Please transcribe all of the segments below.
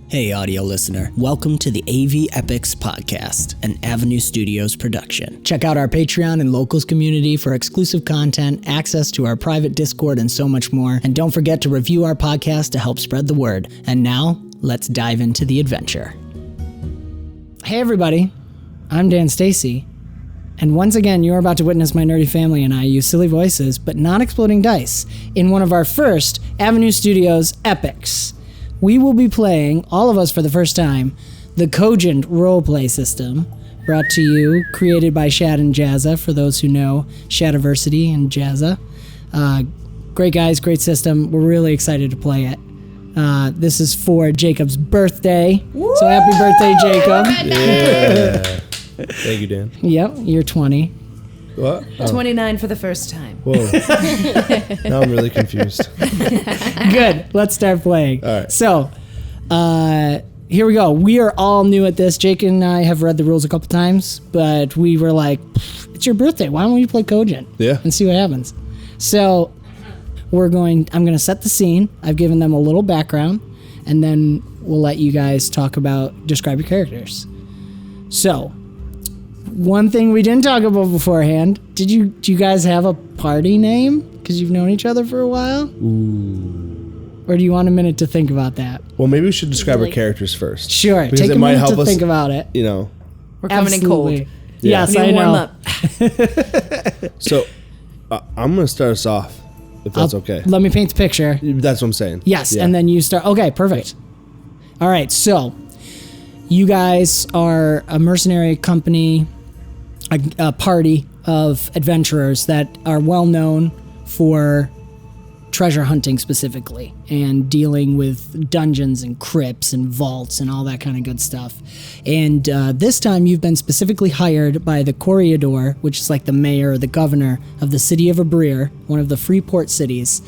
Hey audio listener, welcome to the AV Epochs podcast, an Avenue Studios production. Check out our Patreon and Locals community for exclusive content, access to our private Discord, and so much more. And don't forget to review our podcast to help spread the word. And now, let's dive into the adventure. Hey everybody, I'm Dan Stacy, and once again you're about to witness my nerdy family and I use silly voices but not exploding dice in one of our first Avenue Studios Epochs. We will be playing, all of us for the first time, the Cogent roleplay system, brought to you, created by Shad and Jazza, for those who know Shadiversity and Jazza. Great guys, great system. We're really excited to play it. This is for Jacob's birthday. Woo! So happy birthday, Jacob. Yeah. Thank you, Dan. Yep, you're 20. What? Oh. 29 for the first time. Whoa. Now I'm really confused. Good. Let's start playing. All right. So, here we go. We are all new at this. Jake and I have read the rules a couple times, but we were like, it's your birthday. Why don't we play Cogent? Yeah. And see what happens. So, I'm going to set the scene. I've given them a little background, and then we'll let you guys describe your characters. So, one thing we didn't talk about beforehand, do you guys have a party name? Because you've known each other for a while? Ooh. Or do you want a minute to think about that? Well, maybe we should describe our characters first. Sure. Because Take it a might minute help to us, think about it. You know. We're coming Absolutely. in cold. Yeah. Yes, We I need to know. warm up. So, I'm going to start us off, if that's okay. Let me paint the picture. That's what I'm saying. Yes, Yeah. and then you start. Okay, perfect. All right, so you guys are a mercenary company, a party of adventurers that are well known for treasure hunting specifically and dealing with dungeons and crypts and vaults and all that kind of good stuff. And this time you've been specifically hired by the Corregidor, which is like the mayor or the governor of the city of 𝒂𝒑𝒂𝒔𝒕𝒆𝒓, one of the Freeport cities.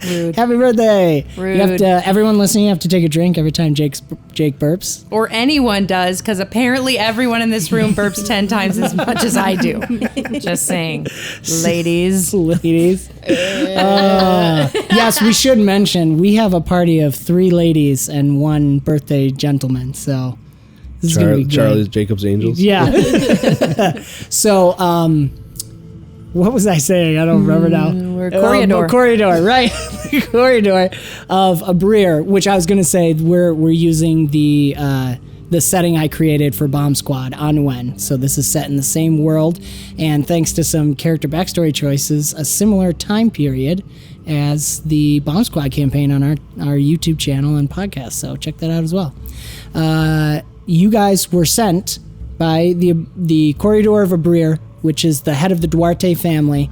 Rude. Happy birthday! Rude. You have to, everyone listening, you have to take a drink every time Jake burps. Or anyone does, because apparently everyone in this room burps 10 times as much as I do. Just saying. Ladies. Ladies. Yes, we should mention, we have a party of 3 ladies and 1 birthday gentleman, so this is going to be good. Charlie's Jacob's Angels? Yeah. So, what was I saying? I don't remember now. We're Corregidor. Corregidor, right. Corregidor of 𝒂💧, which I was going to say we're using the setting I created for Bomb Squad, Anwen. So this is set in the same world, and thanks to some character backstory choices, a similar time period as the Bomb Squad campaign on our YouTube channel and podcast. So check that out as well. You guys were sent by the Corregidor of 𝒂💧, which is the head of the Duarte family,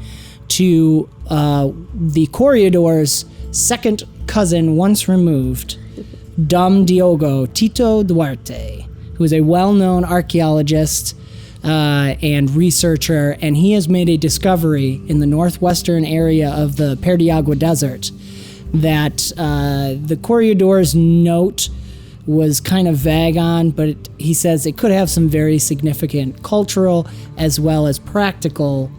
to the Corregidor's second cousin once removed, Dom Diogo Tito Duarte, who is a well-known archaeologist and researcher, and he has made a discovery in the northwestern area of the 𝒂𝒑𝒂𝒔𝒕𝒆𝒓 Desert that the Corregidor's note was kind of vague on, but he says it could have some very significant cultural as well as practical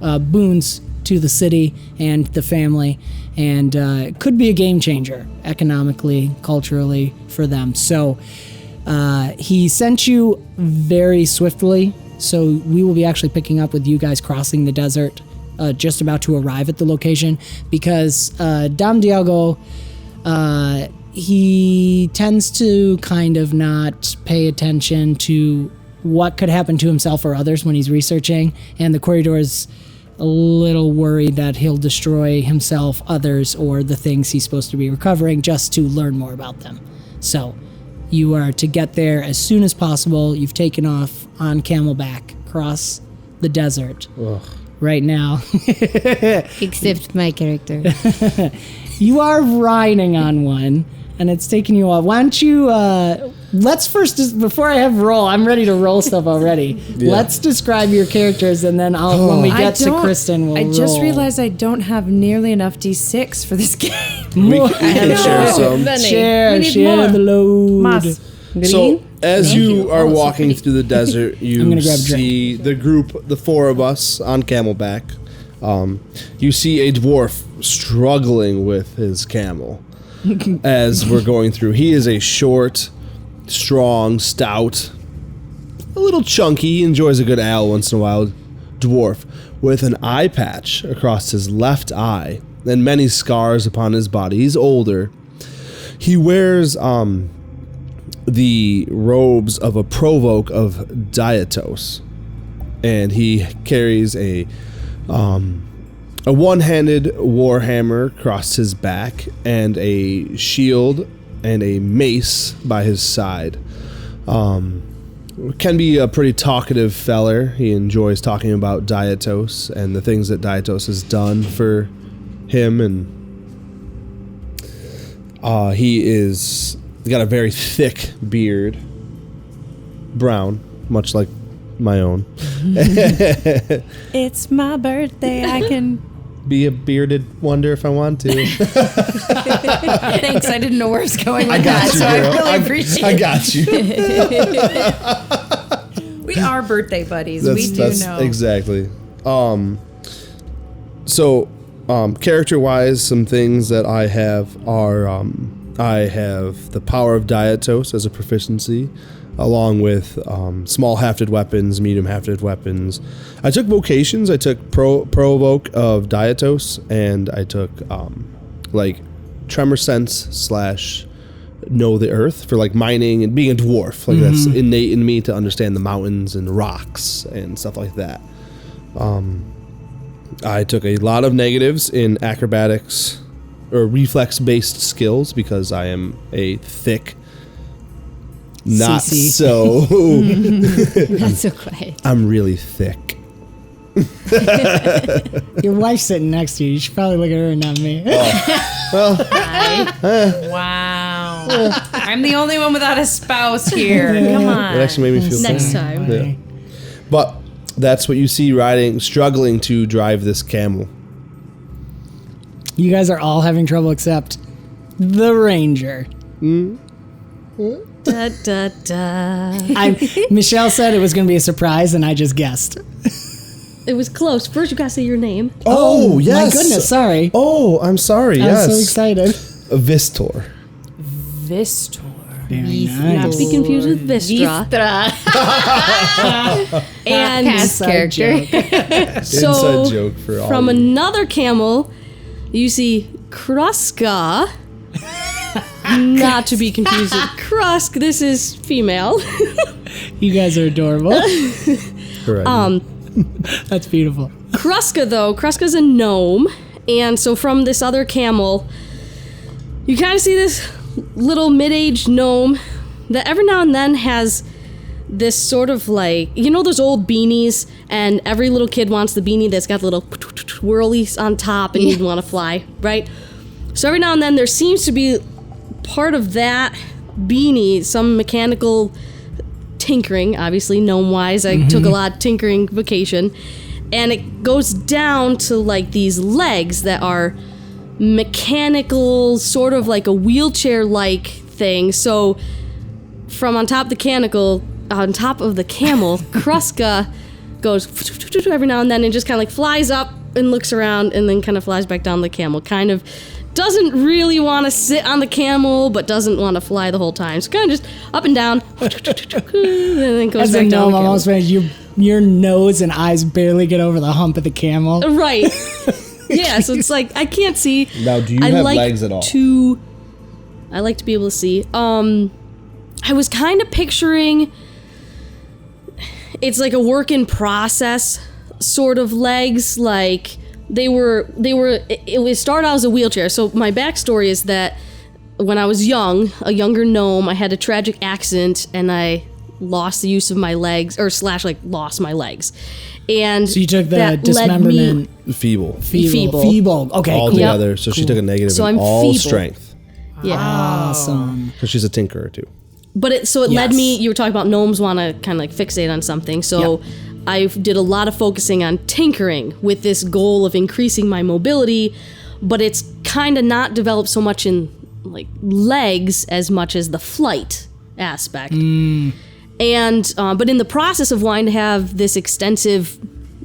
boons to the city and the family, and it could be a game changer economically, culturally for them. So he sent you very swiftly, so we will be actually picking up with you guys crossing the desert, just about to arrive at the location, because Dom Diogo, he tends to kind of not pay attention to what could happen to himself or others when he's researching, and the Corregidor is a little worried that he'll destroy himself, others, or the things he's supposed to be recovering just to learn more about them. So you are to get there as soon as possible. You've taken off on camelback, across the desert. Ugh. Right now. Except my character. You are riding on one, and it's taking you a while. Why don't you, let's first, before I have roll, I'm ready to roll stuff already. Yeah. Let's describe your characters, and then when we get to Kristen, we'll I just roll. realized I don't have nearly enough D6 for this game. We can share some. Share We need share more. the load. Mas. So, as you are walking through the desert, I'm gonna you grab a drink. see the 4 of us on camelback. You see a dwarf struggling with his camel as we're going through. He is a short, strong, stout, a little chunky, he enjoys a good ale once in a while, dwarf with an eye patch across his left eye and many scars upon his body. He's older. He wears the robes of a provoke of 𝒂𝒐𝒆𝒄, and he carries a one-handed warhammer across his back and a shield and a mace by his side. Can be a pretty talkative feller. He enjoys talking about 𝒂𝒐𝒆 and the things that 𝒂𝒐𝒆 has done for him, and he's got a very thick beard, brown, much like my own. It's my birthday. I can be a bearded wonder if I want to. Thanks. I didn't know where it's going with I got that, you, so girl. I really appreciate I got you. it. We are birthday buddies. We do know. Exactly. So, character-wise, some things that I have are I have the power of 𝒂𝒐𝒆 as a proficiency, along with small hafted weapons, medium hafted weapons. I took vocations. I took provoke of 𝒂𝒐𝒆, and I took like tremor sense / know the earth for like mining and being a dwarf. Like that's innate in me to understand the mountains and rocks and stuff like that. I took a lot of negatives in acrobatics or reflex-based skills because I am a thick, not CC. so. Not so quiet. I'm really thick. Your wife's sitting next to you. You should probably look at her and not me. Wow. I'm the only one without a spouse here. Come on. It actually made me feel Next sad. time. Yeah. But that's what you see struggling to drive this camel. You guys are all having trouble except the ranger. Da, da, da. Michelle said it was going to be a surprise, and I just guessed. It was close. First, you gotta say your name. Oh, yes. My goodness, sorry. Oh, I'm sorry. I Yes. was so excited. Vistor. Vistor. Very Not to be confused with Vistra. And Past character. so, Inside joke for all from you. another camel, you see Kruska. Not to be confused with Krusk. This is female. You guys are adorable. Correct. That's beautiful. Kruska's a gnome, and so from this other camel, you kind of see this little mid-aged gnome that every now and then has this sort of like, you know those old beanies, and every little kid wants the beanie that's got little whirlies on top and you'd want to fly, right? So every now and then there seems to be part of that beanie, some mechanical tinkering, obviously gnome-wise. I took a lot of tinkering vacation, and it goes down to like these legs that are mechanical, sort of like a wheelchair-like thing. So from on top of the camel, Kruska goes every now and then and just kind of like flies up and looks around and then kind of flies back down the camel. Kind of doesn't really want to sit on the camel, but doesn't want to fly the whole time. So kind of just up and down, and then goes As a back down gnome, the I'm camel. almost saying your nose and eyes barely get over the hump of the camel. Right. Yeah, so it's like, I can't see. Now, do you I have like legs at all? I like to be able to see. I was kind of picturing it's like a work in process sort of legs, like it started out as a wheelchair. So my backstory is that when I was a younger gnome, I had a tragic accident and I lost the use of my legs, or / like lost my legs. And So you took the that led me- dismemberment. Feeble. Feeble. Okay, All cool. together. So she took a negative So in I'm all feeble. strength. Yeah. Awesome. Because she's a tinkerer, too. But it led Yes. me, you were talking about gnomes want to kind of like fixate on something. So I did a lot of focusing on tinkering with this goal of increasing my mobility, but it's kind of not developed so much in like legs as much as the flight aspect. And, but in the process of wanting to have this extensive,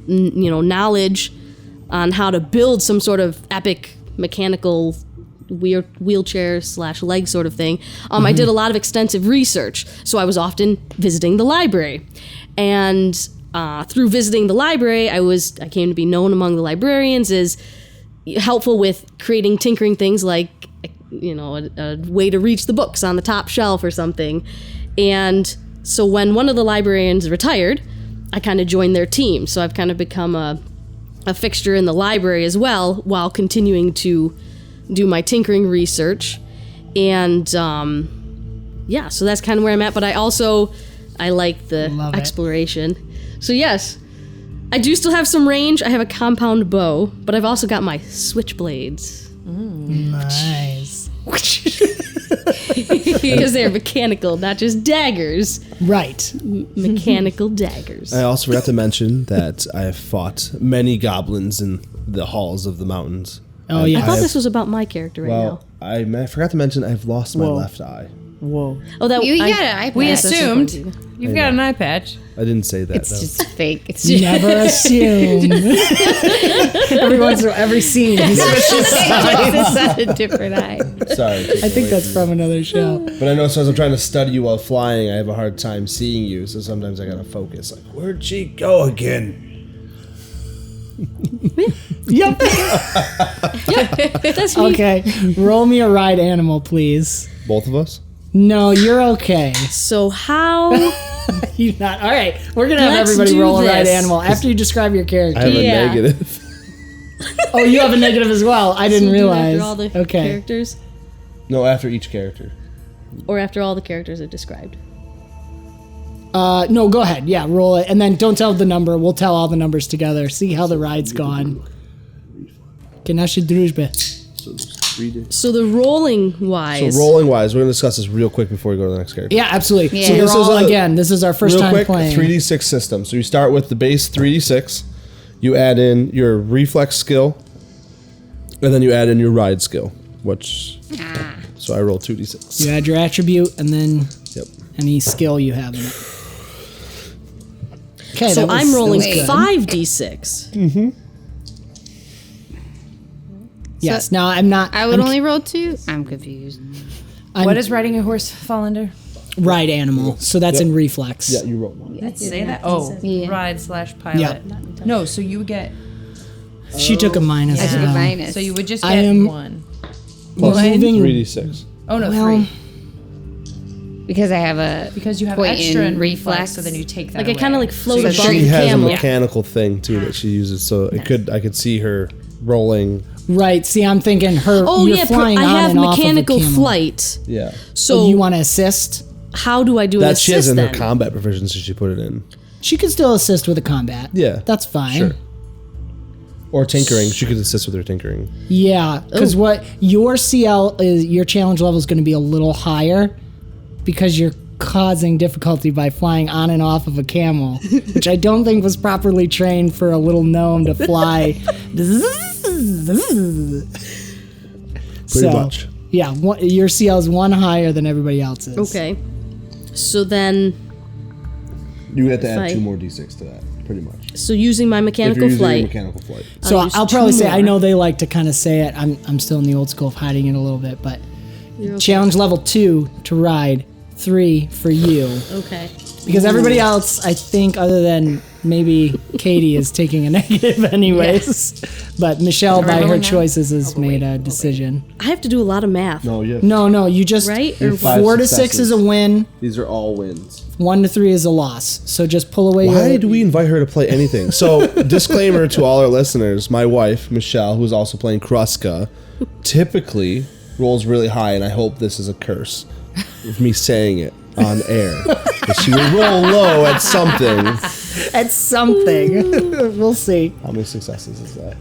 knowledge on how to build some sort of epic mechanical wheelchair/leg sort of thing. I did a lot of extensive research, so I was often visiting the library, and through visiting the library, I came to be known among the librarians as helpful with creating tinkering things like, a way to reach the books on the top shelf or something. And so when one of the librarians retired, I kind of joined their team. So I've kind of become a fixture in the library as well, while continuing to do my tinkering research. And so that's kind of where I'm at. But I like the exploration. So yes, I do still have some range. I have a compound bow, but I've also got my switchblades. Nice. Because they're mechanical, not just daggers. Right. Mechanical daggers. I also forgot to mention that I have fought many goblins in the halls of the mountains. Oh, yeah. I thought this was about my character right now. I forgot to mention I've lost my left eye. Whoa. Oh, that You got an eye We patch. assumed you've got an eye patch. I didn't say that. It's though. just fake. It's just Never assume. Every scene, he switches sides. it's not a different eye. Sorry. I think that's from another show. But I know as I'm trying to study you while flying, I have a hard time seeing you. So sometimes I gotta focus. Like, where'd she go again? Yep. That's me. Okay. Roll me a ride animal, please. Both of us? No, you're okay. So how? You're not. All right. We're going to have Let's everybody do roll a ride this. animal after you describe your I character. have Yeah. a negative. Oh, you have a negative as well. I didn't So do it realize. after all the Okay. characters, No, after each character. or after all the characters are described. No, go ahead. Yeah, roll it. And then don't tell the number. We'll tell all the numbers together. See how the ride's gone. 𝒂𝒒 𝒔𝒑𝒆𝒄𝒃. So there's 3 days. So the rolling wise. So rolling wise, we're gonna discuss this real quick before we go to the next character. Yeah, absolutely. Yeah. So This this is is, a- again, this is our first Real time quick, playing. 3d6 system. So you start with the base 3d6. You add in your reflex skill, and then you add in your ride skill. So I roll 2d6. You add your attribute and then Yep. any skill you have in it. Okay, So I'm rolling good. 5d6. Yes. Now I'm not. I would I'm only roll 2. I'm confused. What does riding a horse fall under? ride animal. So that's in reflex. Yeah, you roll 1. Let's say that. Oh, Yeah. ride/pilot. Yeah. No, so you would get. She took a minus. I took a now. minus. So you would just I get am- 1. Moving. 3d6. Oh no, Well, 3. because I have a Because you have point extra in in reflex, reflex. so then you take that Like I away. kind of like float So above She the has camel. a mechanical thing too that she uses, so I could see her rolling. Right. See, I'm thinking her. Oh you're yeah, flying I on have and off of a mechanical camel. flight. Yeah, So You want to assist? how do I do that an she has assist in her then? combat proficiency. She put it in. She could still assist with the combat. Yeah, That's fine. Sure. Or tinkering. She could assist with her tinkering. Yeah, because what your CL is, your challenge level is going to be a little higher because you're causing difficulty by flying on and off of a camel, which I don't think was properly trained for a little gnome to fly. Pretty much. Yeah, your CL is 1 higher than everybody else's. Okay. So then, You would have to add Fine. 2 more d6 to that, pretty much. so using my If mechanical you're using your flight. mechanical flight. So I'll use I'll probably 2 say, I more. know they like to kind of say it. I'm still in the old school of hiding it a little bit, but You're okay. challenge level 2 to ride, 3 for you. Okay. Because everybody else, I think, other than maybe Katie, is taking a negative anyways. But Michelle, by her rolling now? choices, has made a decision. I have to do a lot of math. No, you have No, you just Right? You Or have 5 4 to 6 successes. is a win, These are all wins. 1 to 3 is a loss. So just pull away. Why your, do we invite her to play anything? So, disclaimer to all our listeners: my wife, Michelle, who's also playing Kruska, typically rolls really high, and I hope this is a curse of me saying it on air. But she will roll low at something. At something. We'll see. How many successes is that?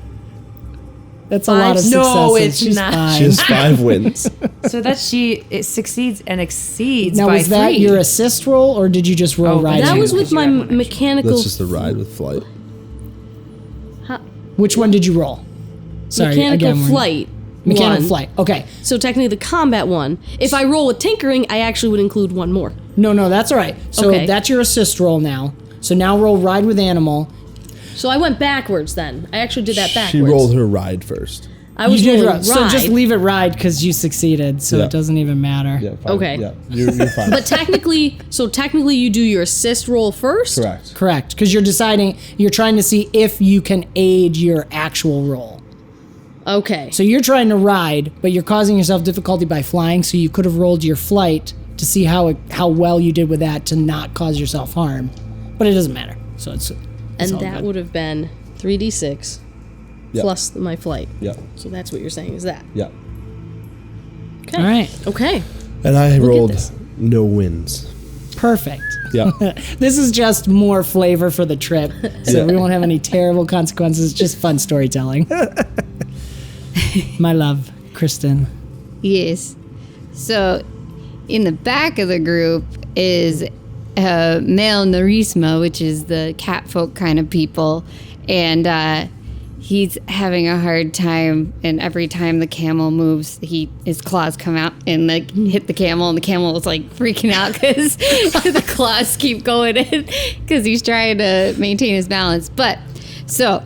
That's a lot of successes. No, it's She's not. fine. She has 5 wins. So that it succeeds and exceeds Now, by was that 3. your assist roll, or did you just roll Oh, right? That in? was with Because you my had one extra. mechanical. That's just the ride with flight. Which one did you roll? Sorry, mechanical again, we're- flight. Mechanical one. flight. Okay. So technically the combat one. If I roll with tinkering, I actually would include 1 more. No, that's all right. So Okay. that's your assist roll now. So now roll ride with animal. So I went backwards then. I actually did that backwards. She rolled her ride first. I was You did rolling right. So just ride. leave it ride because you succeeded, so Yeah. it doesn't even matter. Yeah, fine. Okay. Yeah, you're fine. But technically you do your assist roll first? Correct. Correct, because you're trying to see if you can aid your actual roll. Okay. So you're trying to ride, but you're causing yourself difficulty by flying, so you could have rolled your flight to see how well you did with that to not cause yourself harm. But it doesn't matter. So it's And all that good. would have been 3d6 Yep. plus my flight. Yeah. So that's what you're saying is that. Yeah. Okay. All right. Okay. And I rolled this. no wins. Perfect. Yeah. This is just more flavor for the trip, so Yeah. we won't have any terrible consequences, just fun storytelling. My love, Kristen. Yes. So, in the back of the group is male Narissima, which is the catfolk kind of people, and he's having a hard time. And every time the camel moves, his claws come out and like hit the camel, and the camel is like freaking out because the claws keep going in because he's trying to maintain his balance. But so.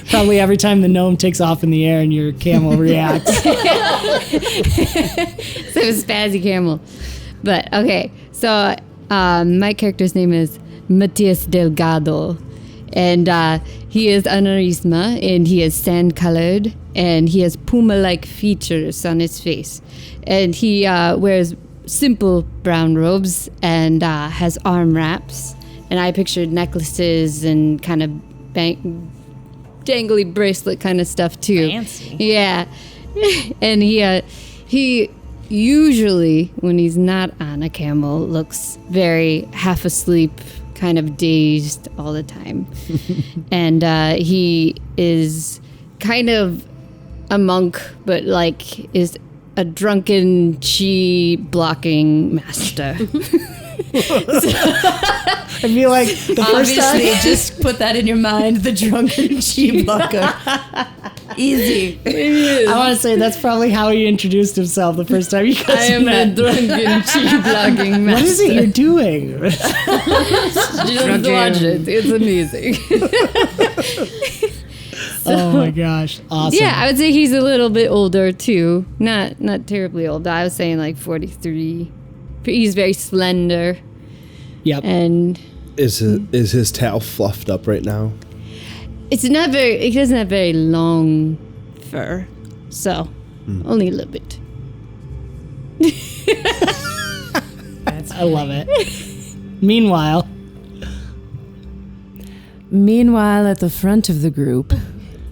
Probably every time the gnome takes off in the air and your camel reacts. So spazzy camel. But okay, so my character's name is Mattias Delgado, and he is a Narissima, and he is sand colored, and he has puma-like features on his face, and he wears simple brown robes and has arm wraps, and I pictured necklaces and kind of dangly bracelet kind of stuff too. Fancy. Yeah. And he usually, when he's not on a camel, looks very half asleep, kind of dazed all the time. And he is kind of a monk, but like is a drunken chi blocking master. I feel like the first Obviously, time. just put that in your mind. The drunken chi blocker. Easy. I want to say that's probably how he introduced himself the first time you guys I am met. a drunken chi blocking master. What is it you're doing? Just watch it. It's amazing. Oh my gosh. Awesome. Yeah, I would say he's a little bit older too. Not terribly old. I was saying like 43. He's very slender, Yep. and Is his tail fluffed up right now? it's not very. It doesn't have very long fur, so only a little bit. I love it. Meanwhile, Meanwhile, at the front of the group,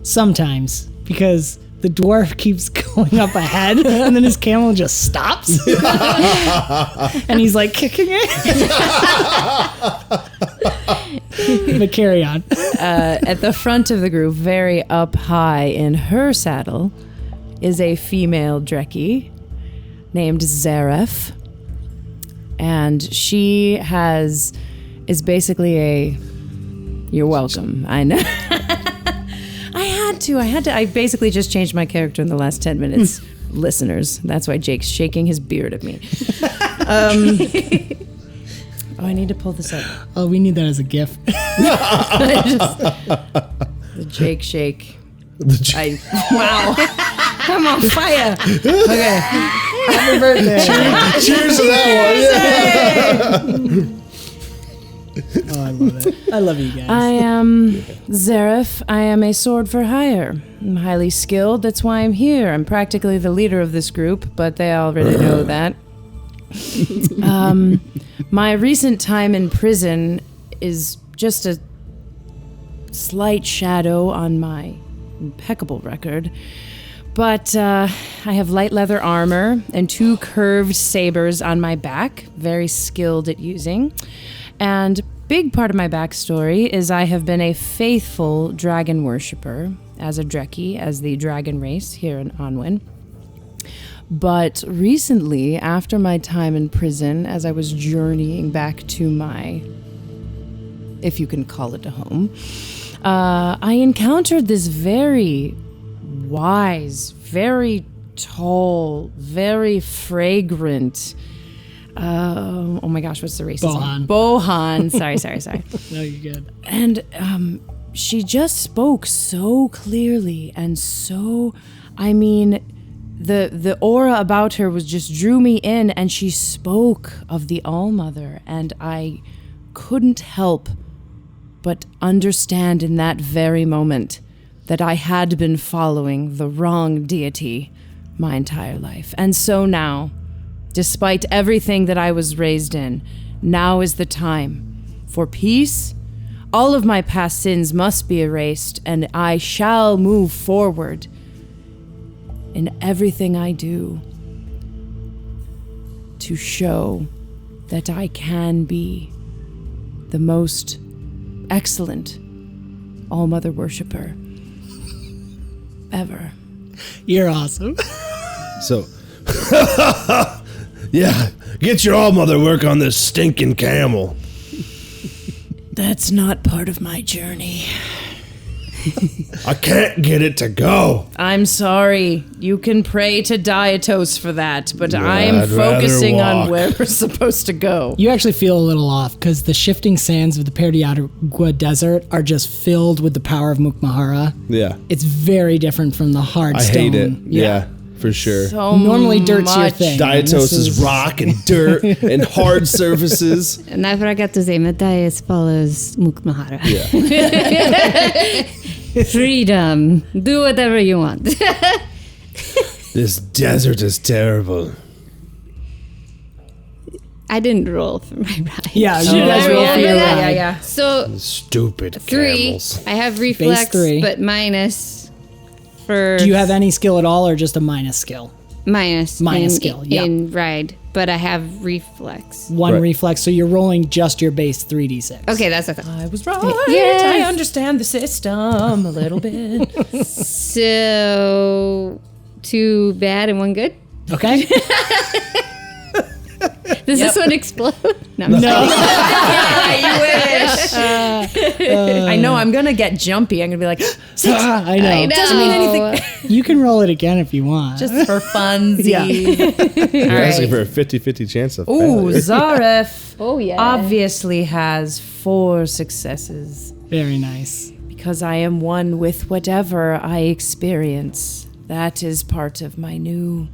sometimes, because the dwarf keeps going up ahead and then his camel just stops. And he's like kicking it. But carry on. at the front of the group, very up high in her saddle, is a female Dreki named Zephar. And she is basically a... You're welcome. I know. I basically just changed my character in the last 10 minutes. Listeners, that's why Jake's shaking his beard at me. Oh, I need to pull this up. Oh, we need that as a GIF. The Jake shake. Wow. I'm on fire. Okay. Happy birthday. Cheers to that one. Oh, I love it. I love you guys. I am Zephar. I am a sword for hire. I'm highly skilled. That's why I'm here. I'm practically the leader of this group, but they already know that. My recent time in prison is just a slight shadow on my impeccable record. But I have light leather armor and 2 curved sabers on my back, very skilled at using. And big part of my backstory is I have been a faithful dragon worshiper as a Dreki, as the dragon race here in Onwin. But recently, after my time in prison, as I was journeying back to my, if you can call it a home, I encountered this very wise, very tall, very fragrant, oh my gosh, what's the race? Bohan. Bohan. Sorry. No, you're good. And she just spoke so clearly and so, I mean, the aura about her was just drew me in, and she spoke of the All-Mother, and I couldn't help but understand in that very moment that I had been following the wrong deity my entire life. And so now, despite everything that I was raised in, now is the time for peace. All of my past sins must be erased, and I shall move forward in everything I do to show that I can be the most excellent All-Mother worshipper ever. You're awesome. So, yeah, get your all-mother work on this stinking camel. That's not part of my journey. I can't get it to go. I'm sorry. You can pray to 𝒂𝒐𝒆𝒂 for that, but I'm I'd focusing rather on walk. where we're supposed to go. You actually feel a little off because the shifting sands of the 𝒂𝒐𝒂𝒔 Desert are just filled with the power of 𝒂𝒂𝒔𝒕𝒆𝒂. Yeah, It's very different from the hard I stone. hate it. Yeah, for sure. So Normally dirt's your much. thing. 𝒂𝒐𝒆𝒂 This is rock and dirt and hard surfaces. 𝑑𝒐𝒏𝒄𝒂 follows 𝒂𝒂𝒔𝒕𝒆𝒂. Yeah. Freedom. Do whatever you want. This desert is terrible. I didn't roll for my ride. Yeah, you guys roll for your ride. Yeah. So Stupid 3. camels. I have reflex, 3. but minus for. Do you have any skill at all or just a minus skill? minus Minus in, skill, yeah. in ride, but I have reflex. One Right. reflex, so you're rolling just your base 3d6. Okay, that's okay. I was right. Yes. I understand the system a little bit. So 2 bad and 1 good. Okay? Does this one explode? No. I wish. I know I'm gonna get jumpy. I'm gonna be like, I know. I know. doesn't mean anything. You can roll it again if you want. Just for funsies. Yeah. You're asking for a 50-50 chance of Ooh, failure. Zareth Oh yeah. obviously has 4 successes Very nice. because I am one with whatever I experience. That is part of my new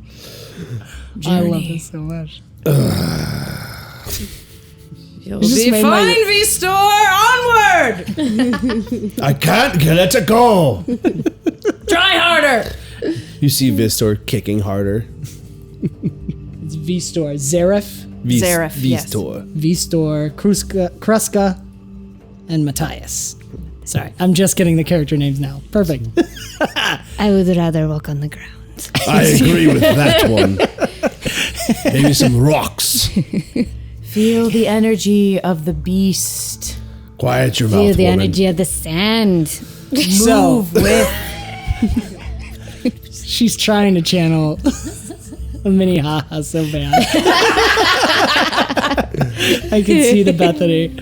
journey. I love this so much. You'll You just be made my- fine, Vistor. Onward. I can't get it to go. Try harder. You see Vistor kicking harder. It's Vistor, Zephar, Zephar, yes. Vistor. Vistor, Kruska, and Mattias. Sorry, I'm just getting the character names now. Perfect. I would rather walk on the ground. I agree with that one. Maybe some rocks. Feel the energy of the beast. Quiet your mouth, Feel the woman. energy of the sand. So, Move with. she's trying to channel a mini haha so bad. I can see the Bethany.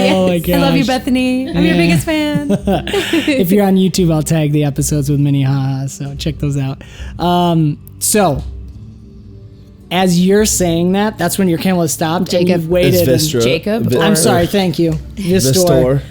Oh my gosh. I love you, Bethany. I'm your biggest fan. If you're on YouTube, I'll tag the episodes with mini haha, so check those out. So, as you're saying that, that's when your camel has stopped and Jacob. you've waited. It's and- Vistra. Jacob, Vi- or- I'm sorry, thank you. Vistor.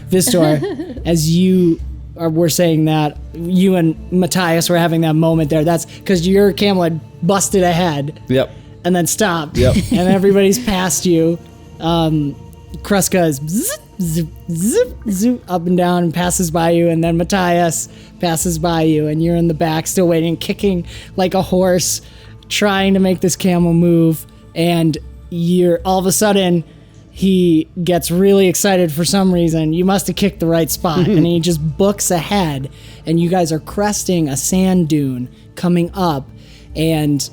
As you were saying that, you and Mattias were having that moment there. That's because your camel had busted ahead Yep. and then stopped. Yep. And everybody's past you. Kruska is zip, zip, zip, zip, up and down and passes by you. And then Mattias passes by you. And you're in the back still waiting, kicking like a horse, trying to make this camel move. And you're all of a sudden, he gets really excited for some reason. You must have kicked the right spot. And he just books ahead. And you guys are cresting a sand dune coming up. And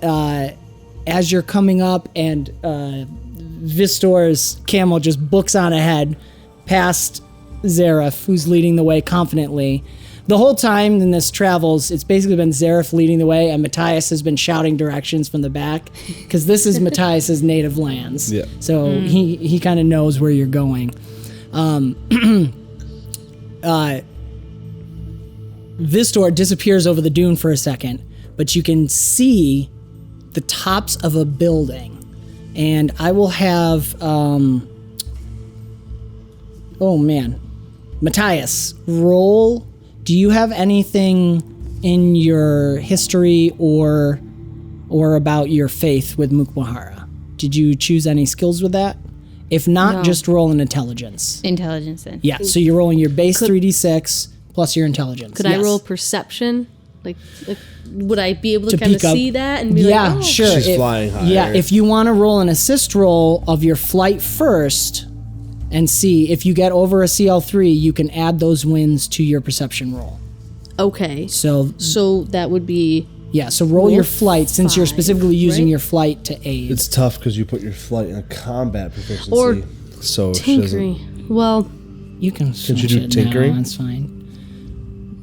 as you're coming up and Vistor's camel just books on ahead past Zephar, who's leading the way confidently. The whole time in this travels, it's basically been Zephar leading the way, and Mattias has been shouting directions from the back, because this is Mattias's native lands. Yeah. So he kind of knows where you're going. Vistor disappears over the dune for a second, but you can see the tops of a building. And I will have, oh man, Mattias, roll. Do you have anything in your history or about your faith with 𝒂𝒂? Did you choose any skills with that? If not, No. just roll an intelligence. Intelligence then. Yeah, so you're rolling your base 3d6 plus your intelligence. Could I roll perception? Like, would I be able to To kind of peek up? see that and be Yeah, like, oh, sure. She's flying higher. Yeah, if you want to roll an assist roll of your flight first and see if you get over a CL3, you can add those wins to your perception roll. okay. So that would be yeah, so roll your flight since you're 5, specifically using right? your flight to aid. It's tough because you put your flight in a combat proficiency. Or so she doesn't. tinkering. Well, you can you switch do it tinkering? now, that's fine.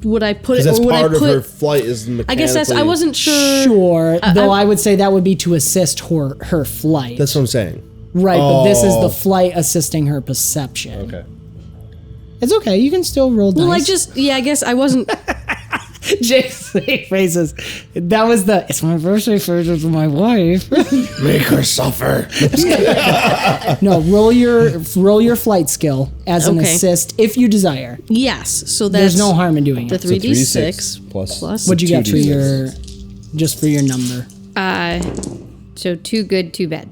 would I put Because it, that's or would I part of her put? flight is mechanically. I guess that's. I wasn't sure. Sure, though I would say that would be to assist her flight. That's what I'm saying. right, but this is Oh. the flight assisting her perception. Okay. It's okay, you can still roll dice. Well, I guess I wasn't. Jake's faces. That was it's my birthday phase with my wife. Make her suffer. No, roll your flight skill as an Okay. assist if you desire. Yes, so that's There's no harm in doing the it. 3d6 plus. What'd you get for 2d6. just for your number? So 2 good, 2 bad.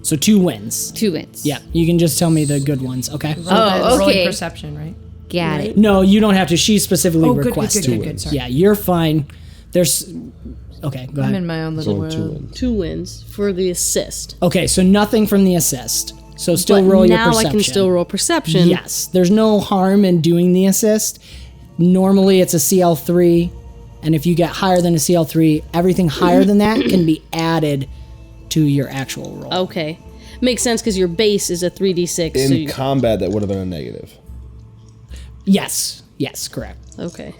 So 2 wins. 2 wins. Yeah, you can just tell me the good ones, okay? Oh, Rolling okay. perception, right? Got it. No, you don't have to. She specifically Oh, good, requested. good, sorry. Yeah, you're fine. There's okay, go I'm ahead. in my own little Only 2 world. wins. 2 wins for the assist. Okay, so nothing from the assist. So still But roll your now perception. I can still roll perception. Yes, there's no harm in doing the assist. Normally it's a CL3, and if you get higher than a CL3, everything higher than that can be added to your actual roll. Okay, makes sense because your base is a 3d6. In so you, combat, that would have been a negative. Yes, correct. okay.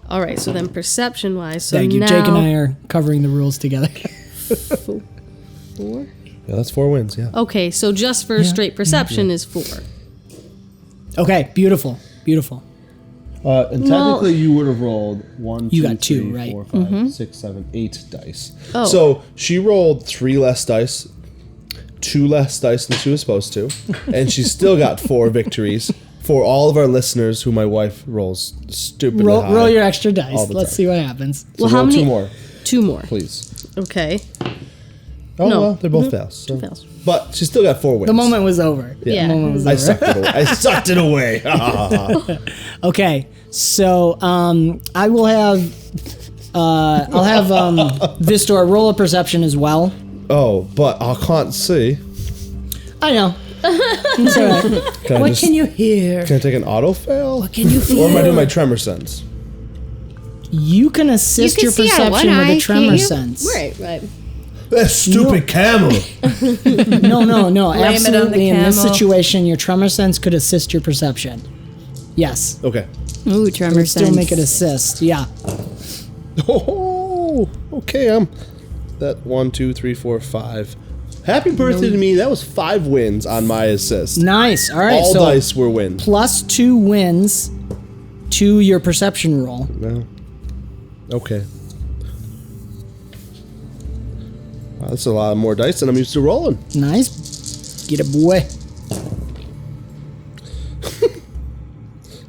All right, so then perception wise, so Thank you. now Jake and I are covering the rules together. 4. Yeah, that's 4 wins. Yeah. Okay, so just for straight perception is 4. Okay, beautiful. And technically, you would have rolled 1, You 2, got 2, 3, right? 4, 5, 6, 7, 8 dice. Oh. So she rolled 3 less dice, 2 less dice than she was supposed to, and she still got 4 victories. For all of our listeners, who my wife rolls stupidly high. Roll your extra dice. all the Let's time. see what happens. So Well, how roll many- 2 more, 2 more. please. Okay. Oh No. well, they're both fails. So. Fails. But she still got 4 wins. The moment was over. Yeah. The moment was I over. sucked it away. I sucked it away. Okay, so I will have I'll have Vistor roll a perception as well. Oh, but I can't see. I know. It's all right. Can I What just- can you hear? Can I take an auto fail? What can you feel? Or am I doing my tremor sense? You can assist You can your see out of one perception with eye, a tremor can't you? sense. Right. That stupid camel. No. Blame it on the Absolutely. In this camel. situation, your tremor sense could assist your perception. Yes. Okay. Ooh, It tremor would still sense. make it assist. Yeah. Oh, okay. That 1, 2, 3, 4, 5. Happy birthday to me. That was 5 wins on my assist. Nice. All right. All so dice were wins. plus 2 wins to your perception roll. No. Okay. Wow, that's a lot more dice than I'm used to rolling. Nice. Get it, boy.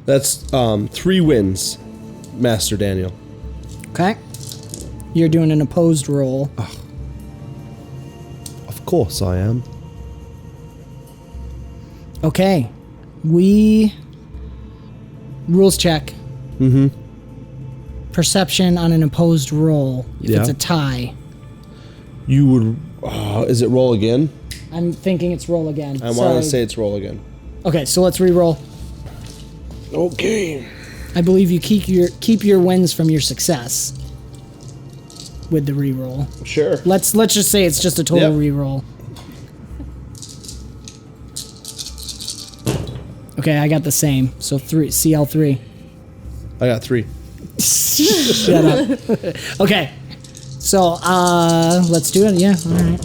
That's 3 wins, Master Daniel. Okay. You're doing an opposed roll. Of course I am. Okay. Rules check. Mm-hmm. Perception on an opposed roll. If Yeah. it's a tie. You would... is it roll again? I'm thinking it's roll again. I want Sorry. to say it's roll again. Okay, so let's re-roll. Okay. I believe you keep your wins from your success with the re-roll. Sure. Let's just say it's just a total Yep. re-roll. Okay, I got the same. So CL3. I got 3. Shut up. Okay. So, let's do it. Yeah, all right.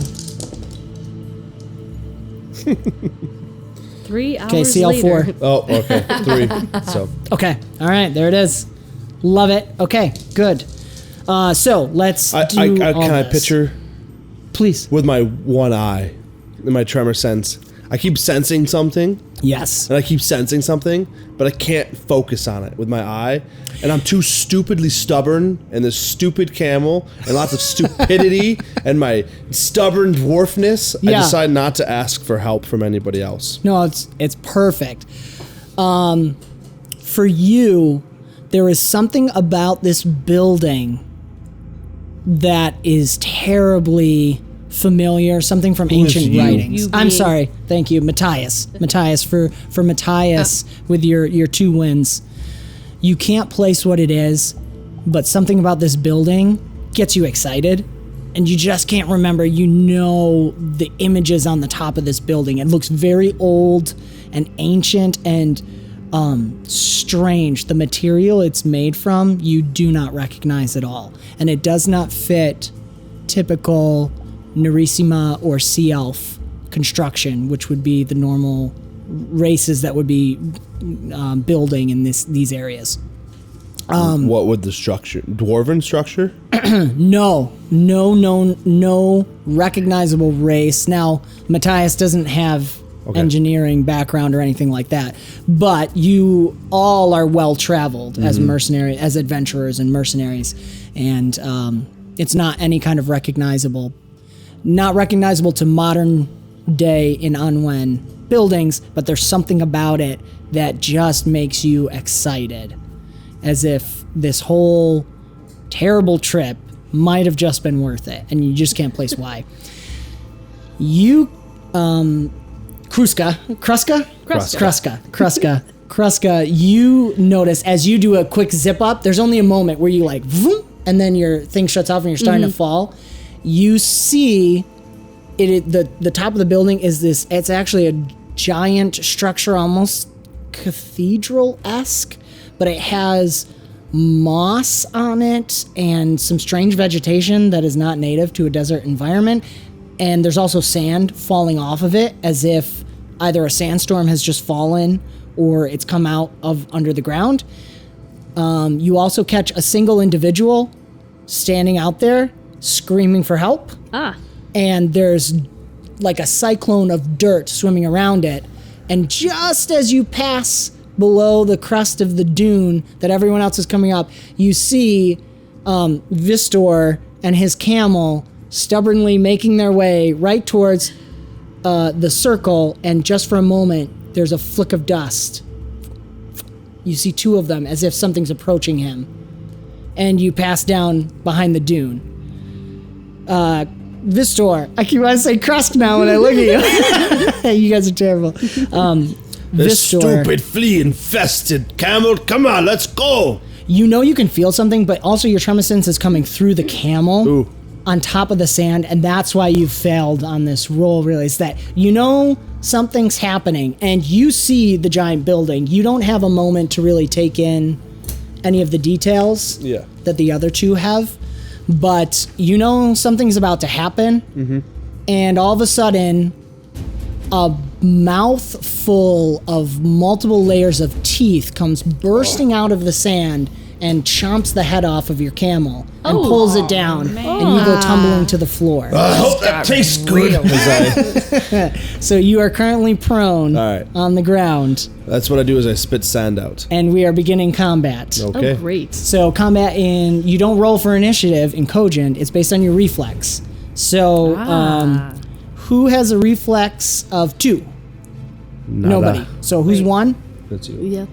3 hours Okay, CL4. later. Oh, okay. 3. So, Okay. All right, there it is. Love it. Okay, good. So, let's do all can I this. picture Please. with my one eye, in my tremor sense, I keep sensing something, Yes. and I keep sensing something, but I can't focus on it with my eye. And I'm too stupidly stubborn, and this stupid camel, and lots of stupidity, and my stubborn dwarfness. I Yeah. decide not to ask for help from anybody else. No, it's perfect. For you, there is something about this building that is terribly familiar, something from ancient you? writings. You I'm being- sorry. Thank you, Mattias. Mattias, for Mattias with your 2 wins. You can't place what it is, but something about this building gets you excited, and you just can't remember. You know the images on the top of this building. It looks very old and ancient and strange. The material it's made from, you do not recognize at all. And it does not fit typical Narissima or Sea Elf construction, which would be the normal races that would be building in these areas. What would the structure? Dwarven structure? No recognizable race. Now, Mattias doesn't have engineering background or anything like that, but you all are well traveled as mercenary, as adventurers and mercenaries, and it's not any kind of not recognizable to modern day in Anwen buildings, but there's something about it that just makes you excited, as if this whole terrible trip might have just been worth it, and you just can't place why. You, Kruska, you notice as you do a quick zip up, there's only a moment where you like, vroom, and then your thing shuts off and you're starting to fall. You see the top of the building is this, it's actually a giant structure, almost cathedral-esque, but it has moss on it and some strange vegetation that is not native to a desert environment. And there's also sand falling off of it, as if either a sandstorm has just fallen or it's come out of under the ground. You also catch a single individual standing out there screaming for help. And there's like a cyclone of dirt swimming around it. And just as you pass below the crest of the dune that everyone else is coming up, you see Vistor and his camel stubbornly making their way right towards the circle. And just for a moment, there's a flick of dust. You see 2 of them as if something's approaching him. And you pass down behind the dune. Vistor, I keep wanting to say Krusk now when I look at you. You guys are terrible. This Vistor, stupid flea-infested camel. Come on, let's go. you know you can feel something, but also your tremor sense is coming through the camel. Ooh. On top of the sand, and that's why you failed on this roll, really, is that you know something's happening, and you see the giant building. You don't have a moment to really take in any of the details that the other 2 have, but you know something's about to happen, and all of a sudden, a mouth full of multiple layers of teeth comes bursting out of the sand and chomps the head off of your camel and pulls it down, and you go tumbling to the floor. I hope that tastes good. So you are currently prone All right. on the ground, That's what I do is I spit sand out. and we are beginning combat. Okay. Oh, great. So combat you don't roll for initiative in Cogent, it's based on your reflex. So who has a reflex of 2? Nobody. So who's 1? That's you. Yeah.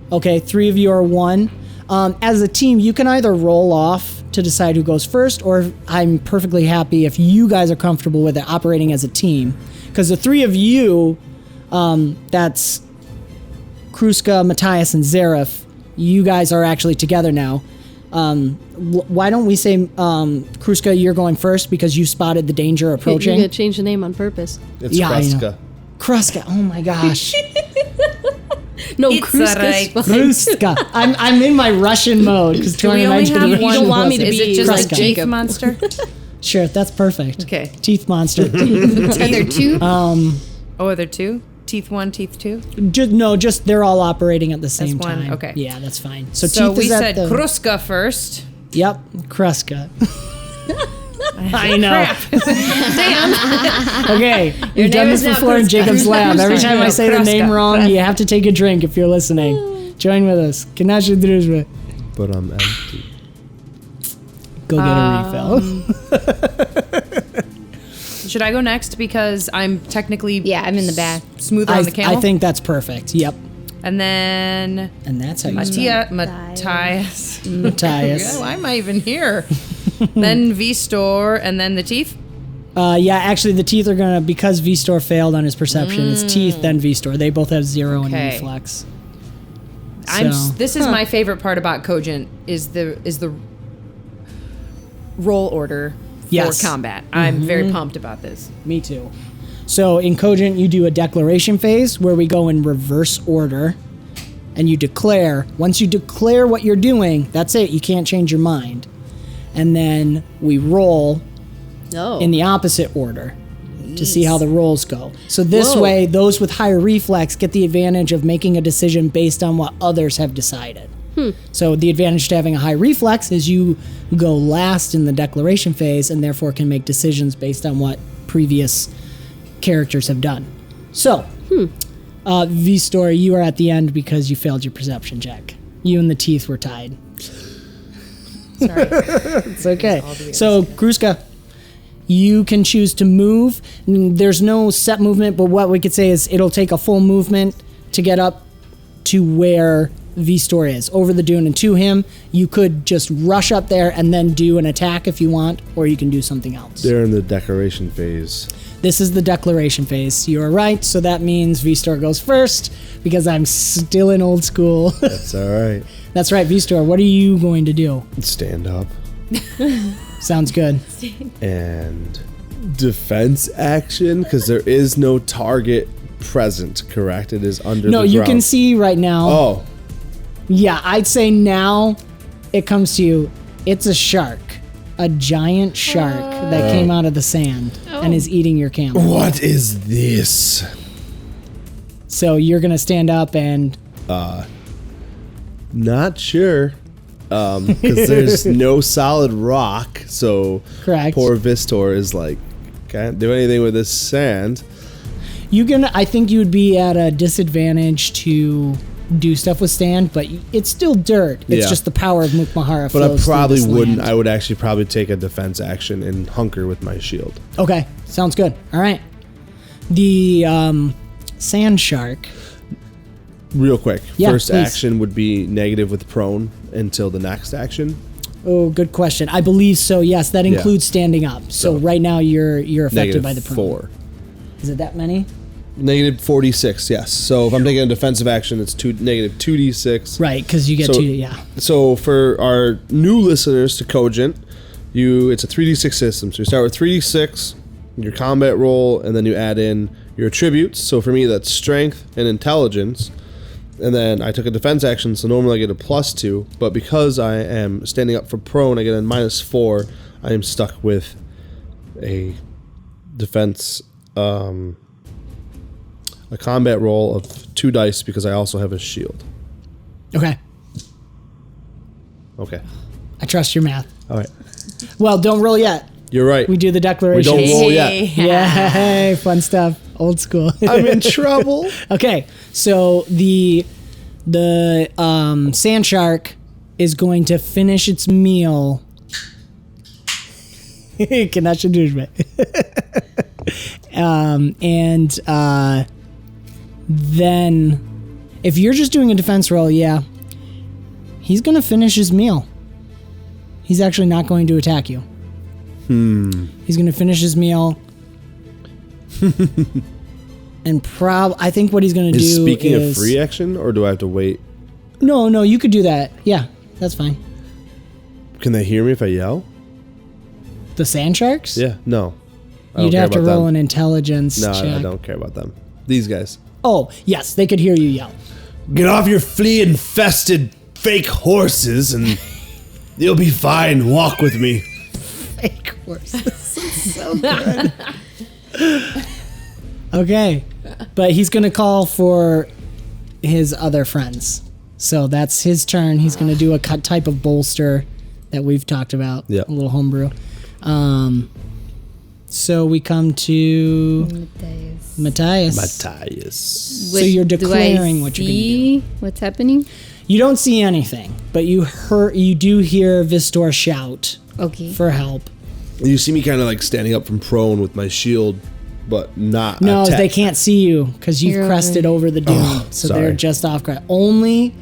Okay, 3 of you are 1. As a team, you can either roll off to decide who goes first, or I'm perfectly happy if you guys are comfortable with it operating as a team. Because the 3 of you, that's Kruska, Mattias, and Zeref, you guys are actually together now. Why don't we say, Kruska, you're going first because you spotted the danger You're approaching? going to change the name on purpose. It's Yeah, I know. Kruska. Kruska, oh my gosh. No, It's Kruska's alright. fine. Kruska. I'm in my Russian mode because Do we only have You don't want me to Is be it just like Kruska. Teeth Monster? Sure, that's perfect. Okay. Teeth monster. Are there 2? Oh, are there 2? Teeth 1, Teeth 2? Just they're all operating at the same one, time. okay. Yeah, that's fine. So So Teeth we is at said the... Kruska first. Yep, Kruska. I know. Damn. Okay, Your you've done name this is now before in Kruska. Jacob's Lab. Every time I say the Kruska. name wrong, you have to take a drink if you're listening. Join with us. 𝒂𝒒💏 𝒔𝒑𝒆𝒏𝒄𝒂. But I'm empty. Go get a refill. Should I go next because I'm technically Yeah, I'm in the back. smoother on the camel? I think that's perfect. Yep. And then And that's how you spell Mattias. Mattias. Why am I even here? Then Vistor, and then the teeth. Yeah, actually, the teeth are gonna, because Vistor failed on his perception. It's teeth then Vistor. They both have 0 in Okay. reflex. This is my favorite part about Cogent is the roll order for Yes. combat. I'm very pumped about this. Me too. So in Cogent, you do a declaration phase where we go in reverse order, and you declare. Once you declare what you're doing, that's it. You can't change your mind. And then we roll No. in the opposite order to see how the rolls go. So this Whoa. way, those with higher reflex get the advantage of making a decision based on what others have decided. So the advantage to having a high reflex is you go last in the declaration phase and therefore can make decisions based on what previous characters have done. So, Vistor, you are at the end because you failed your perception check. You and the teeth were tied. Sorry. It's okay. So, Kruska, you can choose to move. There's no set movement, but what we could say is it'll take a full movement to get up to where Vistor is, over the dune and to him. You could just rush up there and then do an attack if you want, or you can do something else. They're in the decoration phase. This is the declaration phase. You are right, so that means Vistor goes first because I'm still in old school. That's all right. That's right, Vistor. What are you going to do? Stand up Sounds good. and defense action because there is no target present. Correct? It is under. No, the you ground. can see right now. Oh, Yeah, I'd say now it comes to you. It's a shark. A giant shark that came out of the sand and is eating your camel. what is this? So you're going to stand up and... Not sure. Because there's no solid rock, so Correct. poor Vistor is like, can't do anything with this sand. I think you would be at a disadvantage to do stuff with stand, but it's still dirt. It's Yeah. just the power of Mukmahara But I flows through probably this wouldn't. land. I would actually probably take a defense action and hunker with my shield. Okay, sounds good. All right. The sand shark. Real quick, Yeah, first please. action would be negative with prone until the next action. Oh, good question. I believe so. Yes, that includes standing up. So right now you're affected Negative by the prone. 4. Is it that many? Negative 46, yes. So if I'm taking a defensive action, it's negative 2d6. Right, because you get So- to yeah. So for our new listeners to Cogent, it's a 3d6 system. So you start with 3d6, your combat roll, and then you add in your attributes. So for me, that's strength and intelligence. And then I took a defense action, so normally I get a +2. But because I am standing up for prone, I get a -4. I am stuck with a defense, a combat roll of 2 dice because I also have a shield. Okay, Okay. I trust your math. All right. Well, don't roll yet. You're right. We do the We declaration. don't roll yet. Yay, fun stuff. Old school. I'm in trouble. Okay, so the sand shark is going to finish its meal. 𝒂𝒒𝒏𝒄𝒂 and then if you're just doing a defense roll, yeah, he's going to finish his meal. He's actually not going to attack you. He's going to finish his meal. And I think what he's going to do Speaking is... of free action, or do I have to wait? No, you could do that. Yeah, that's fine. Can they hear me if I yell? The sand sharks? Yeah, no. I don't You'd care have to about roll them. an intelligence No, check. I don't care about them. These guys. Oh, yes, they could hear you yell. Get off your flea-infested fake horses and you'll be fine. Walk with me. Fake horses. So good. Okay, but he's going to call for his other friends. So that's his turn. He's going to do a type of bolster that we've talked about. Yep. A little homebrew. So we come to Mattias. So you're declaring what you're going to do. What's happening? You don't see anything, but you do hear Vistor shout for help. You see me kind of like standing up from prone with my shield, but not. No, attack. they can't see you because you've crested over the dune, so sorry. they're just off. Only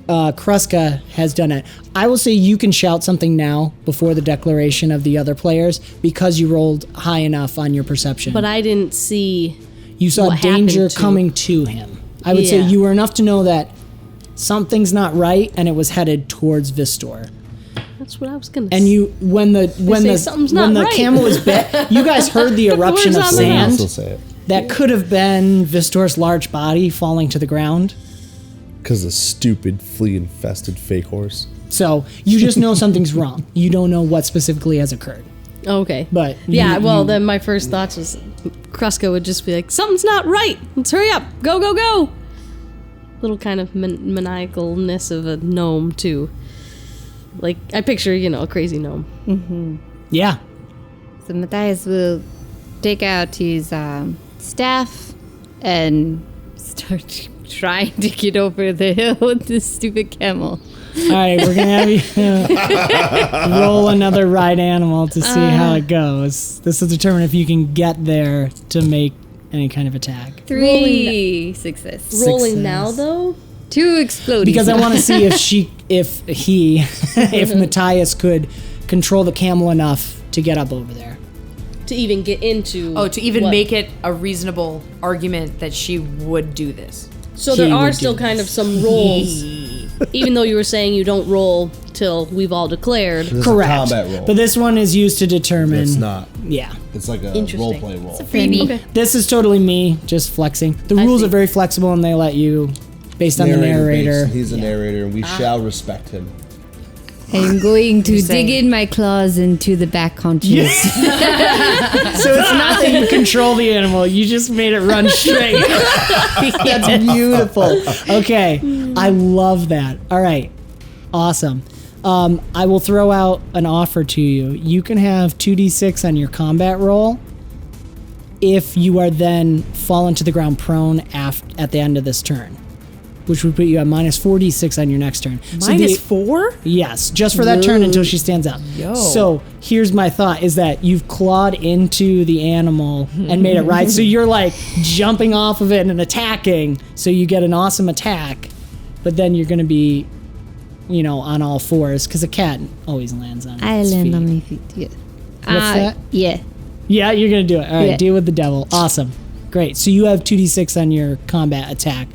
Kruska has done it. I will say you can shout something now before the declaration of the other players because you rolled high enough on your perception. But I didn't see. You saw what danger happened to- coming to him. I would say you were enough to know that something's not right, and it was headed towards Vistor. That's what I was gonna. And you, when the something's not right. camel was bit, you guys heard the eruption of Words on my I'll sand. still say it That could have been Vistor's large body falling to the ground. because the stupid flea-infested fake horse. So you just know something's wrong. You don't know what specifically has occurred. Okay. But yeah, you- well, you- then my first thoughts was Kruska would just be like, something's not right. Let's hurry up. Go, go, go. Little kind of maniacalness of a gnome, too. Like, I picture, a crazy gnome. Yeah. So Mattias will take out his staff and start trying to get over the hill with this stupid camel. All right, we're going to have you roll another ride animal to see how it goes. This will determine if you can get there to make any kind of attack. 3 success. Rolling now, though? 2 exploding. Because I want to see if Mattias could control the camel enough to get up over there. To even get into... to even what? make it a reasonable argument that she would do this. So He there are would still do kind of some rolls, even though you were saying you don't roll till we've all declared. This Correct. is a combat roll. But this one is used to determine. It's not. Yeah. It's like a Interesting. role play roll. freebie. Okay. This is totally me just flexing. The rules see. are very flexible and they let you, based on the narrator. He's a narrator, and we shall respect him. I'm going to saying- dig in my claws into the back haunches. So it's not that you control the animal, you just made it run straight. That's beautiful. Okay, I love that. All right, awesome. I will throw out an offer to you. You can have 2d6 on your combat roll if you are then fallen to the ground prone at the end of this turn, which would put you at minus 4d6 on your next turn. -4? Yes, just for that turn until she stands up. So here's my thought is that you've clawed into the animal and made it right. So you're like jumping off of it and attacking. So you get an awesome attack, but then you're going to be, on all fours because a cat always lands on I its land feet. on my feet. Yeah. What's that? Yeah. Yeah, you're going to do it. All right, Yeah. deal with the devil. Awesome. Great. So you have 2d6 on your combat attack.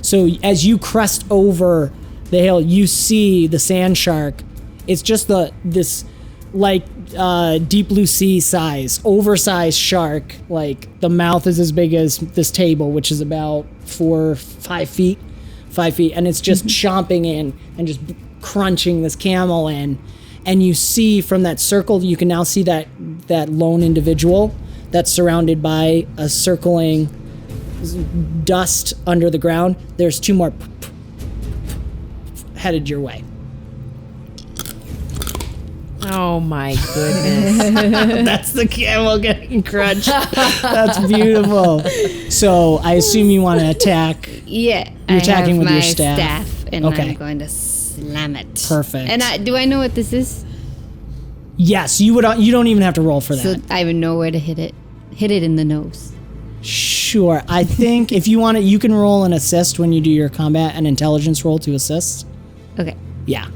So as you crest over the hill, you see the sand shark. It's just this deep blue sea size, oversized shark. Like the mouth is as big as this table, which is about 5 feet, and it's just chomping in and just crunching this camel in. And you see from that circle, you can now see that lone individual that's surrounded by a circling dust under the ground. There's 2 more headed your way. Oh my goodness. That's the camel getting crunched. That's beautiful. So I assume you want to attack. Yeah. You're attacking I have with my your staff. and Okay. I'm going to slam it. Perfect. And do I know what this is? Yes, you would. You don't even have to roll for that. So I would know where to hit it. Hit it in the nose. Sure. I think if you want it, you can roll an assist when you do your combat, an intelligence roll to assist. Okay. Yeah.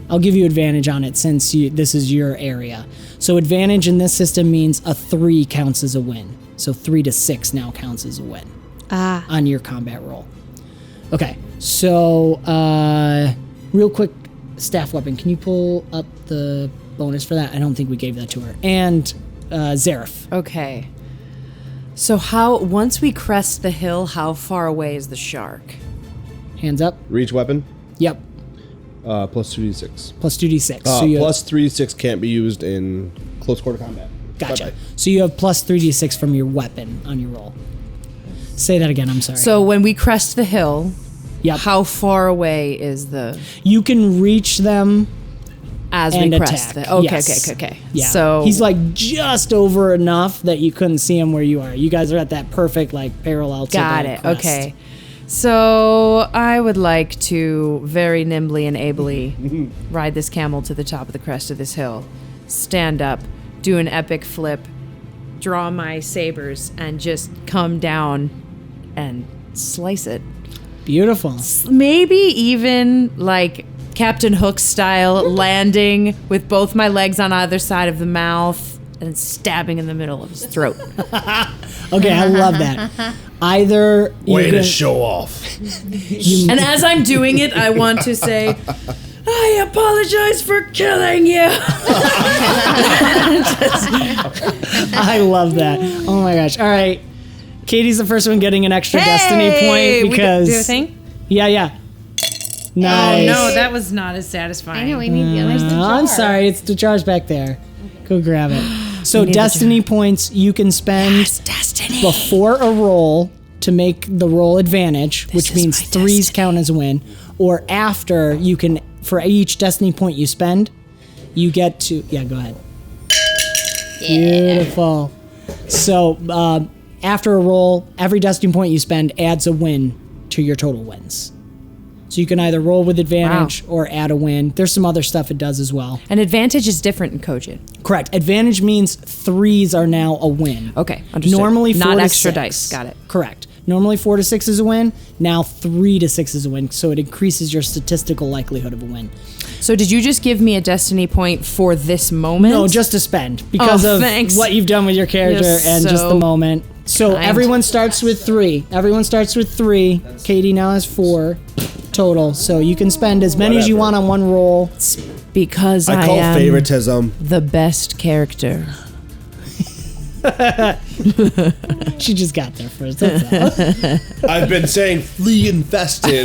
I'll give you advantage on it since this is your area. So advantage in this system means a 3 counts as a win. So 3 to 6 now counts as a win on your combat roll. Okay. So real quick, staff weapon. Can you pull up the bonus for that? I don't think we gave that to her. And Zareth. Okay. So once we crest the hill, how far away is the shark? Hands up. Reach weapon, Yep. plus 2d6. Plus 2d6. So you Plus 3d6 can't be used in close quarter combat. Gotcha. Bye-bye. So you have plus 3d6 from your weapon on your roll. Say that again. I'm sorry. So when we crest the hill, Yep. how far away is the... You can reach them As and we crest attack. the okay, Yes. okay. Yeah. So he's like just over enough that you couldn't see him where you are. You guys are at that perfect like parallel to got the it. crest. Okay. So I would like to very nimbly and ably ride this camel to the top of the crest of this hill, stand up, do an epic flip, draw my sabers, and just come down and slice it. Beautiful. Maybe even like Captain Hook style, landing with both my legs on either side of the mouth and stabbing in the middle of his throat. Okay, I love that. Either Way to show off. And as I'm doing it, I want to say, I apologize for killing you. I love that. Oh my gosh. All right. Katie's the first one getting an extra destiny point because do a thing? Yeah. Nice. Oh no, that was not as satisfying. I know we need the others. I'm sorry, it's the jar's back there. Go grab it. So destiny points you can spend before a roll to make the roll advantage, which means threes count as a win, or after you can, for each destiny point you spend, you get to, go ahead. Beautiful. So after a roll, every destiny point you spend adds a win to your total wins. So you can either roll with advantage or add a win. There's some other stuff it does as well. An advantage is different in Cogent. Correct. Advantage means threes are now a win. Okay, understood. Normally 4 not to extra 6. dice. Got it. Correct. Normally 4 to 6 is a win. Now 3 to 6 is a win. So it increases your statistical likelihood of a win. So did you just give me a destiny point for this moment? No, just to spend because of thanks. what you've done with your character You're and just the so moment. So kind. everyone starts with 3. Everyone starts with 3. Katie now has 4 total. So you can spend as many as you want on one roll. because I I call am favoritism. the best character. She just got there first. That's all. I've been saying flea infested.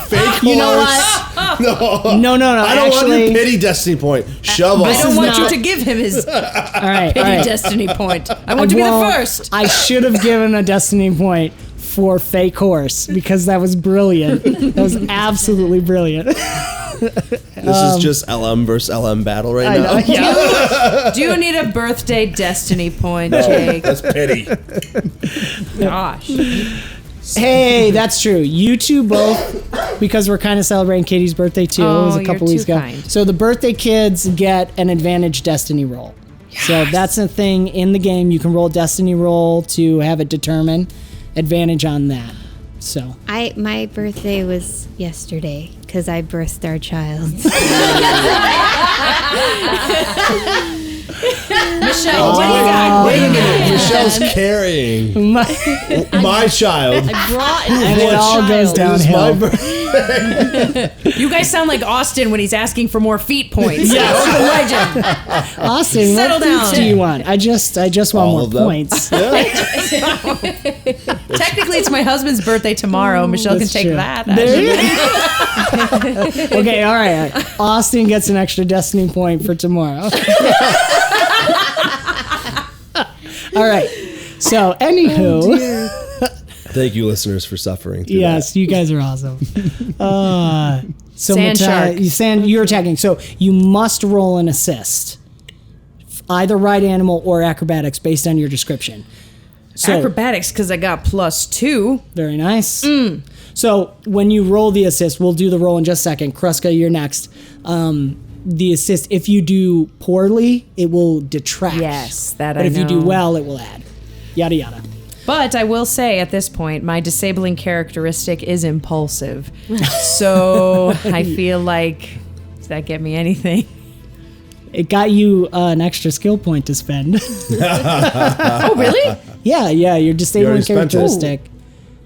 Fake You know horse. what? No. I don't want actually, your pity destiny point. Shove I off. don't want not- you to give him his all right. pity destiny point. I want to be the Well, first. I should have given a destiny point for fake horse because that was brilliant. That was absolutely brilliant. This is just LM versus LM battle right now. Do you need a birthday destiny point, Jake? That's pity. Gosh. Hey, that's true. You two both, because we're kind of celebrating Katie's birthday too. It was Oh, a couple you're weeks too ago. kind. So the birthday kids get an advantage destiny roll. So that's a thing in the game. You can roll a destiny roll to have it determine advantage on that. So My birthday was yesterday because I birthed our child. Michelle, what do you got? Wait a minute. Michelle's carrying my child. and it all goes This is my downhill. birthday. You guys sound like Austin when he's asking for more feet points. Yes. Urban legend. Austin, Settle what down. points do you want? I just want All more of them. points. Technically, it's my husband's birthday tomorrow. Michelle That's can take true. that. There you go. Okay, all right. Austin gets an extra destiny point for tomorrow. All right. So, anywho, Thank you, listeners, for suffering through yes, you guys are awesome. So Sand shark. you're attacking. So you must roll an assist, either ride animal or acrobatics, based on your description. So, Acrobatics, because I got +2. very nice. So when you roll the assist, we'll do the roll in just a second. Kruska, you're next. The assist, if you do poorly, it will detract. Yes, that But I if you do know. well, it will add. Yada yada. But I will say at this point, my disabling characteristic is impulsive. So I feel like, does that get me anything? It got you an extra skill point to spend. Oh, really? yeah, your disabling already spent it. characteristic.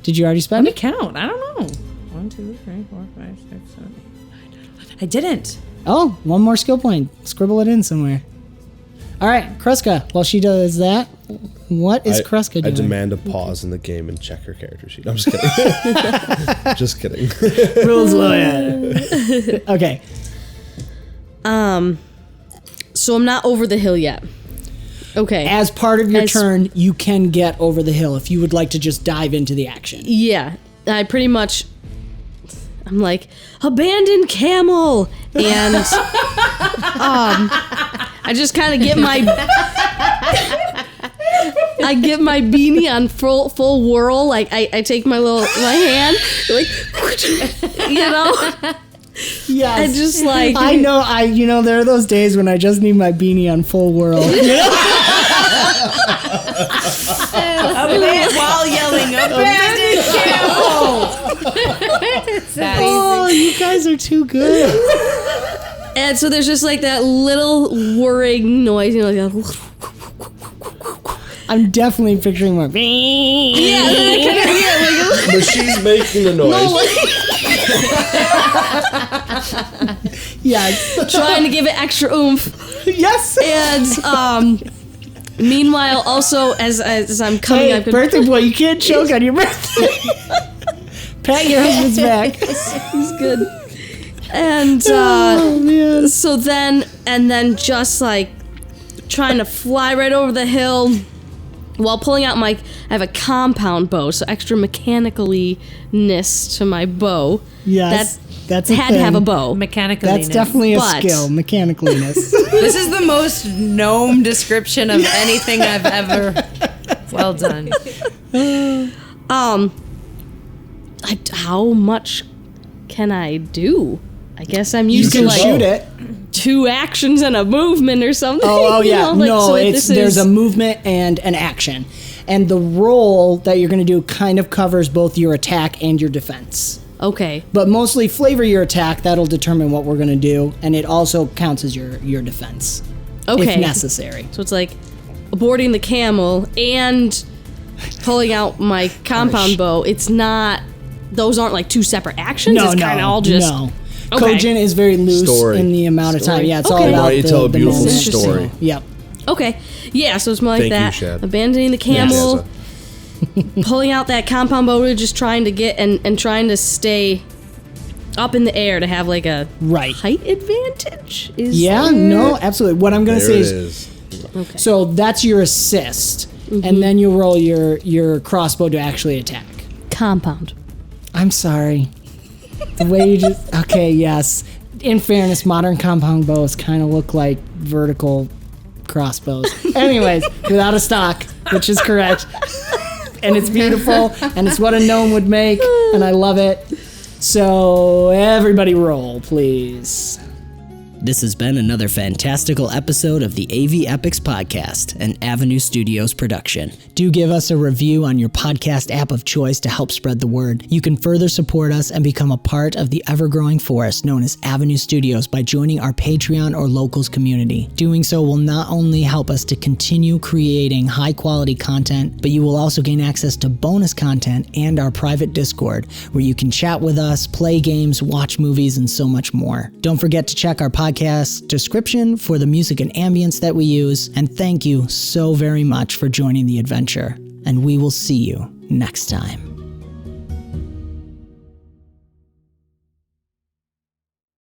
Did you already spend Let me it? count. I don't know. 1, 2, 3, 4, 5, 6, 7, 8, 9, 10, 11. I didn't. Oh, one more skill point. Scribble it in somewhere. All right, Kruska, while she does that, what is Kruska I doing? demand a pause in the game and check her character sheet. I'm just kidding. Just kidding. Rules lawyer. Okay. So I'm not over the hill yet. Okay. As part of your As- turn, you can get over the hill if you would like to just dive into the action. Yeah, I pretty much. I'm like, abandoned camel, and I just kind of get my beanie on full whirl. Like I take my hand, like Yes. I just like I know there are those days when I just need my beanie on full whirl. While yelling, abandoned camel! Oh, you guys are too good. And so there's just like that little whirring noise, like that. I'm definitely picturing my beanie. But she's making the noise. Yes. Trying to give it extra oomph. Yes. And meanwhile, also as I'm coming up, birthday boy, you can't choke on your birthday. Pat your husband's back. he's good. And so then just like trying to fly right over the hill while pulling out I have a compound bow, so extra mechanically-ness to my bow. Yes, that's a had thing. to have a bow. Mechanically. That's definitely a But- skill, mechanically-ness. This is the most gnome description of anything I've ever. Well done. How much can I do? I guess I'm You used to can like shoot it. 2 actions and a movement or something. Oh you yeah, know, like, no, so there's a movement and an action, and the roll that you're going to do kind of covers both your attack and your defense. Okay. But mostly flavor your attack. That'll determine what we're going to do, and it also counts as your defense, Okay. if necessary. So it's like aborting the camel and pulling out my compound bow. It's not; those aren't like 2 separate actions. No, it's no, kind of all just. no. Okay. Cogent is very loose Story. in the amount of time. Yeah, it's all Okay. about Why you tell a the beautiful moment. story. Yep. Okay. Yeah. So it's more like Thank you, that. Shad. Abandoning the camel, pulling out that compound bow, really just trying to get and trying to stay up in the air to have like a Right. height advantage. Yeah, no, absolutely. What I'm going to There say it is, is. so that's your assist, Mm-hmm. and then you roll your crossbow to actually attack. compound. I'm sorry. The way you just... Okay, yes. In fairness, modern compound bows kind of look like vertical crossbows. Anyways, without a stock, which is correct. And it's beautiful, and it's what a gnome would make, and I love it. So, everybody roll, please. This has been another fantastical episode of the AV Epochs podcast, an Avenue Studios production. Do give us a review on your podcast app of choice to help spread the word. You can further support us and become a part of the ever-growing forest known as Avenue Studios by joining our Patreon or Locals community. Doing so will not only help us to continue creating high-quality content, but you will also gain access to bonus content and our private Discord, where you can chat with us, play games, watch movies, and so much more. Don't forget to check our podcast description for the music and ambience that we use, and thank you so very much for joining the adventure. And we will see you next time.